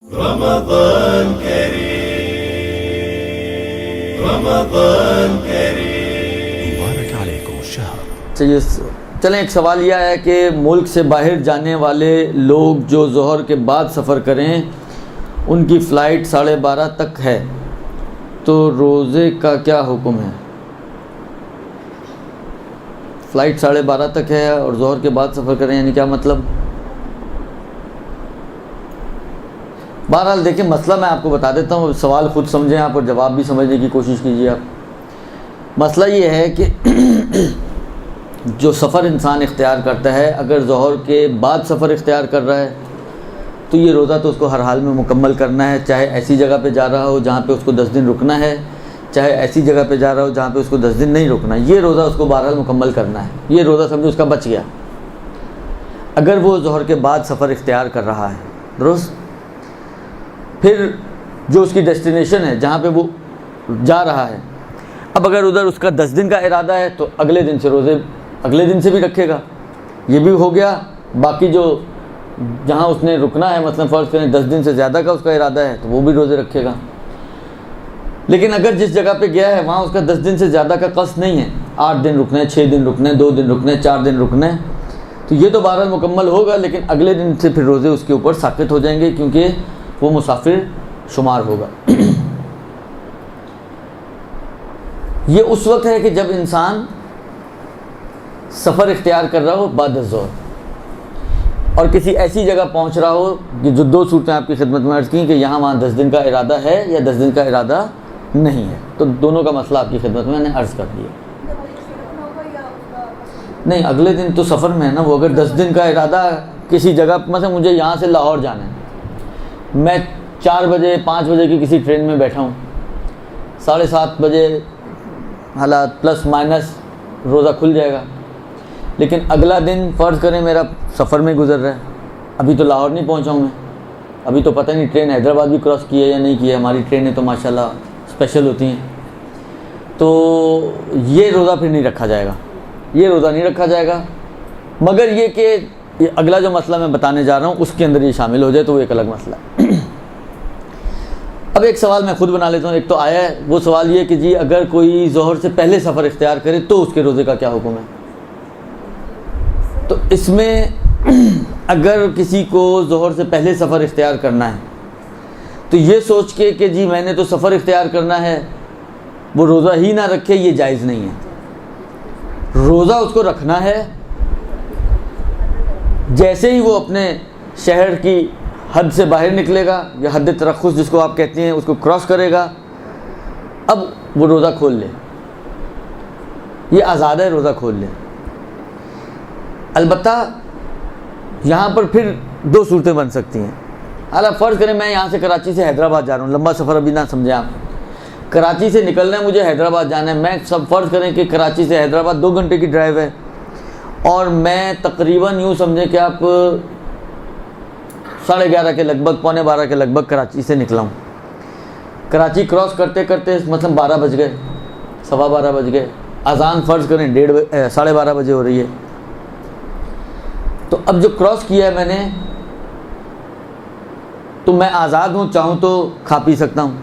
رمضان كريم رمضان كريم مبارك عليكم الشهر. چلیں ایک سوال یہ ہے کہ ملک سے باہر جانے والے لوگ جو ظہر کے بعد سفر کریں ان کی فلائٹ 12:30 تک ہے تو روزے کا کیا حکم ہے؟ فلائٹ 12:30 تک ہے اور ظہر کے بعد سفر کریں یعنی کیا مطلب؟ بہرحال دیکھیں مسئلہ میں آپ کو بتا دیتا ہوں، سوال خود سمجھیں آپ اور جواب بھی سمجھنے کی کوشش کیجیے آپ. مسئلہ یہ ہے کہ جو سفر انسان اختیار کرتا ہے، اگر ظہر کے بعد سفر اختیار کر رہا ہے تو یہ روزہ تو اس کو ہر حال میں مکمل کرنا ہے، چاہے ایسی جگہ پہ جا رہا ہو جہاں پہ اس کو 10 دن رکنا ہے، چاہے ایسی جگہ پہ جا رہا ہو جہاں پہ اس کو 10 دن نہیں رکنا ہے. یہ روزہ اس کو بہرحال مکمل کرنا ہے. یہ روزہ سمجھو اس کا بچ گیا اگر وہ ظہر کے بعد سفر اختیار کر رہا ہے. درست. پھر جو اس کی ڈیسٹینیشن ہے جہاں پہ وہ جا رہا ہے، اب اگر ادھر اس کا 10 دن کا ارادہ ہے تو اگلے دن سے روزے اگلے دن سے بھی رکھے گا. یہ بھی ہو گیا. باقی جو جہاں اس نے رکنا ہے، مثلا فرض کریں 10 دن سے زیادہ کا اس کا ارادہ ہے تو وہ بھی روزے رکھے گا. لیکن اگر جس جگہ پہ گیا ہے وہاں اس کا 10 دن سے زیادہ کا قصد نہیں ہے، 8 دن رکنا ہے، 6 دن رکنا ہے، 2 دن رکنا ہے، 4 دن رکنا ہے، تو یہ تو بہرحال مکمل ہوگا، لیکن اگلے دن سے پھر روزے اس کے اوپر ساقط ہو جائیں گے کیونکہ وہ مسافر شمار ہوگا. یہ اس وقت ہے کہ جب انسان سفر اختیار کر رہا ہو بعد الظہر اور کسی ایسی جگہ پہنچ رہا ہو کہ جو 2 صورتیں آپ کی خدمت میں عرض کی کہ یہاں وہاں 10 دن کا ارادہ ہے یا 10 دن کا ارادہ نہیں ہے، تو دونوں کا مسئلہ آپ کی خدمت میں نے عرض کر دیا. نہیں، اگلے دن تو سفر میں ہے نا وہ. اگر 10 دن کا ارادہ کسی جگہ، مثلا مجھے یہاں سے لاہور جانا ہے، میں 4 بجے 5 بجے کی کسی ٹرین میں بیٹھا ہوں، 7:30 بجے حالات پلس مائنس روزہ کھل جائے گا. لیکن اگلا دن فرض کریں میرا سفر میں گزر رہا ہے، ابھی تو لاہور نہیں پہنچا ہوں میں، ابھی تو پتہ نہیں ٹرین حیدرآباد بھی کراس کی ہے یا نہیں کی ہے. ہماری ٹرینیں تو ماشاءاللہ اسپیشل ہوتی ہیں. تو یہ روزہ پھر نہیں رکھا جائے گا، یہ روزہ نہیں رکھا جائے گا، مگر یہ کہ یہ اگلا جو مسئلہ میں بتانے جا رہا ہوں اس کے اندر یہ شامل ہو جائے تو وہ ایک الگ مسئلہ ہے. اب ایک سوال میں خود بنا لیتا ہوں. ایک تو آیا ہے وہ سوال یہ کہ جی اگر کوئی ظہر سے پہلے سفر اختیار کرے تو اس کے روزے کا کیا حکم ہے؟ تو اس میں اگر کسی کو ظہر سے پہلے سفر اختیار کرنا ہے تو یہ سوچ کے کہ جی میں نے تو سفر اختیار کرنا ہے وہ روزہ ہی نہ رکھے، یہ جائز نہیں ہے. روزہ اس کو رکھنا ہے. جیسے ہی وہ اپنے شہر کی حد سے باہر نکلے گا یا حد ترخص جس کو آپ کہتے ہیں اس کو کراس کرے گا، اب وہ روزہ کھول لے. یہ آزاد ہے، روزہ کھول لے. البتہ یہاں پر پھر 2 صورتیں بن سکتی ہیں. حالانکہ فرض کریں میں یہاں سے کراچی سے حیدرآباد جا رہا ہوں، لمبا سفر ابھی نہ سمجھیں آپ، کراچی سے نکلنا ہے مجھے حیدرآباد جانا ہے. میں سب فرض کریں کہ کراچی سے حیدرآباد 2 گھنٹے کی ڈرائیو ہے اور میں تقریباً یوں سمجھیں کہ آپ 11:30 کے لگ بھگ 11:45 کے لگ بھگ کراچی سے نکلا ہوں. کراچی کراس کرتے کرتے مثلا 12 بج گئے، 12:15 بج گئے، اذان فرض کریں 12:30 بجے ہو رہی ہے. تو اب جو کراس کیا ہے میں نے تو میں آزاد ہوں، چاہوں تو کھا پی سکتا ہوں.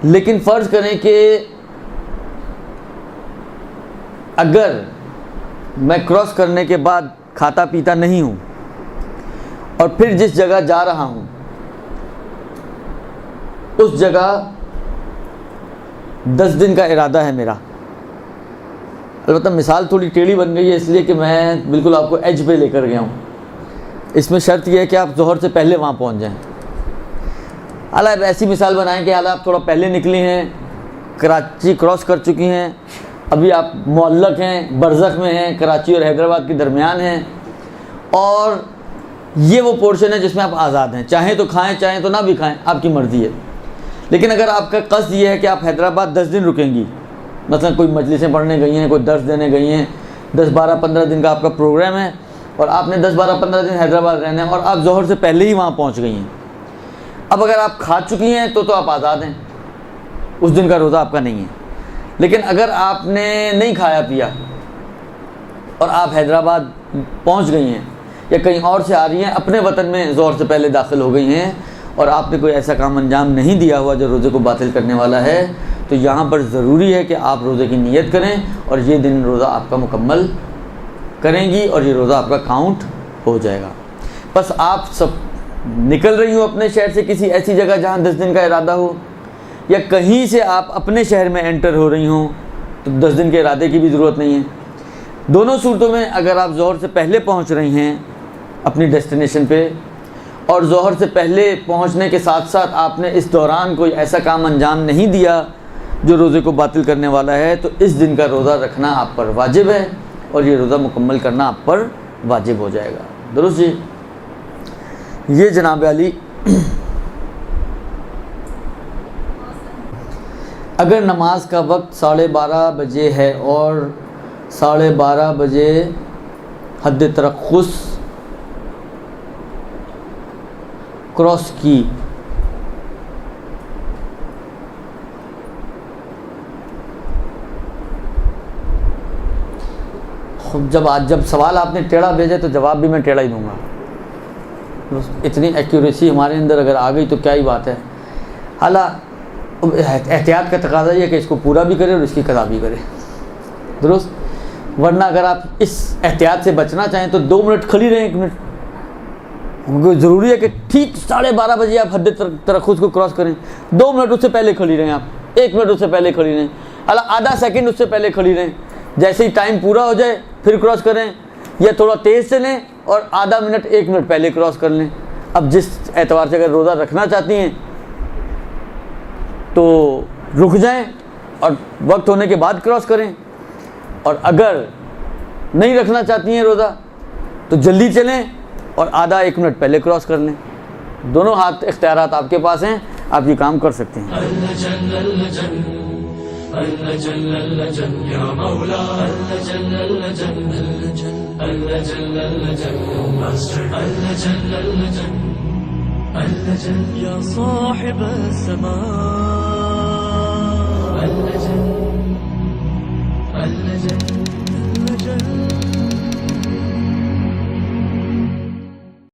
لیکن فرض کریں کہ اگر میں کراس کرنے کے بعد کھاتا پیتا نہیں ہوں اور پھر جس جگہ جا رہا ہوں اس جگہ 10 دن کا ارادہ ہے میرا. البتہ مثال تھوڑی ٹیڑھی بن گئی ہے اس لیے کہ میں بالکل آپ کو ایج پہ لے کر گیا ہوں. اس میں شرط یہ ہے کہ آپ ظہر سے پہلے وہاں پہنچ جائیں. حالانکہ ایسی مثال بنائیں کہ حالانکہ آپ تھوڑا پہلے نکلی ہیں، کراچی کراس کر چکی ہیں، ابھی آپ معلق ہیں، برزخ میں ہیں، کراچی اور حیدرآباد کے درمیان ہیں، اور یہ وہ پورشن ہے جس میں آپ آزاد ہیں، چاہیں تو کھائیں چاہیں تو نہ بھی کھائیں، آپ کی مرضی ہے. لیکن اگر آپ کا قصد یہ ہے کہ آپ حیدرآباد 10 دن رکیں گی، مثلا کوئی مجلسیں پڑھنے گئی ہیں، کوئی درس دینے گئی ہیں، 10 12 15 دن کا آپ کا پروگرام ہے اور آپ نے 10 12 15 دن حیدرآباد رہنا ہے اور آپ ظہر سے پہلے ہی وہاں پہنچ گئی ہیں. اب اگر آپ کھا چکی ہیں تو آپ آزاد ہیں، اس دن کا روزہ آپ کا نہیں ہے. لیکن اگر آپ نے نہیں کھایا پیا اور آپ حیدرآباد پہنچ گئی ہیں یا کہیں اور سے آ رہی ہیں، اپنے وطن میں ظہر سے پہلے داخل ہو گئی ہیں، اور آپ نے کوئی ایسا کام انجام نہیں دیا ہوا جو روزے کو باطل کرنے والا ہے، تو یہاں پر ضروری ہے کہ آپ روزے کی نیت کریں اور یہ دن روزہ آپ کا مکمل کریں گی اور یہ روزہ آپ کا کاؤنٹ ہو جائے گا۔ بس آپ سب نکل رہی ہوں اپنے شہر سے کسی ایسی جگہ جہاں 10 دن کا ارادہ ہو، یا کہیں سے آپ اپنے شہر میں انٹر ہو رہی ہوں تو 10 دن کے ارادے کی بھی ضرورت نہیں ہے۔ دونوں صورتوں میں اگر آپ ظہر سے پہلے پہنچ رہی ہیں اپنی ڈیسٹینیشن پہ، اور ظہر سے پہلے پہنچنے کے ساتھ ساتھ آپ نے اس دوران کوئی ایسا کام انجام نہیں دیا جو روزے کو باطل کرنے والا ہے، تو اس دن کا روزہ رکھنا آپ پر واجب ہے اور یہ روزہ مکمل کرنا آپ پر واجب ہو جائے گا۔ درست جی؟ یہ جناب علی، اگر نماز کا وقت 12:30 بجے ہے اور 12:30 بجے حد ترخص کراس کی، جب سوال آپ نے ٹیڑھا بھیجا تو جواب بھی میں ٹیڑھا ہی دوں گا۔ اتنی ایکیوریسی ہمارے اندر اگر آ گئی تو کیا ہی بات ہے۔ حالانکہ احتیاط کا تقاضا یہ ہے کہ اس کو پورا بھی کرے اور اس کی قضا بھی کرے، درست؟ ورنہ اگر آپ اس احتیاط سے بچنا چاہیں تو 2 منٹ کھڑی رہیں، 1 منٹ، کیونکہ ضروری ہے کہ ٹھیک 12:30 بجے آپ حد ترخص کو کراس کریں، 2 منٹ اس سے پہلے کھڑی رہیں، آپ 1 منٹ اس سے پہلے کھڑی رہیں، حالانکہ آدھا سیکنڈ اس سے پہلے کھڑی رہیں، جیسے ہی ٹائم پورا ہو جائے پھر کراس کریں، یا تھوڑا تیز چلیں اور آدھا منٹ 1 منٹ پہلے کراس کر لیں۔ اب جس اعتبار سے اگر روزہ رکھنا چاہتی ہیں تو رک جائیں اور وقت ہونے کے بعد کراس کریں، اور اگر نہیں رکھنا چاہتی ہیں روزہ تو جلدی چلیں اور آدھا 1 منٹ پہلے کراس کر لیں۔ دونوں ہاتھ اختیارات آپ کے پاس ہیں، آپ یہ کام کر سکتے ہیں۔ يا صاحب السماء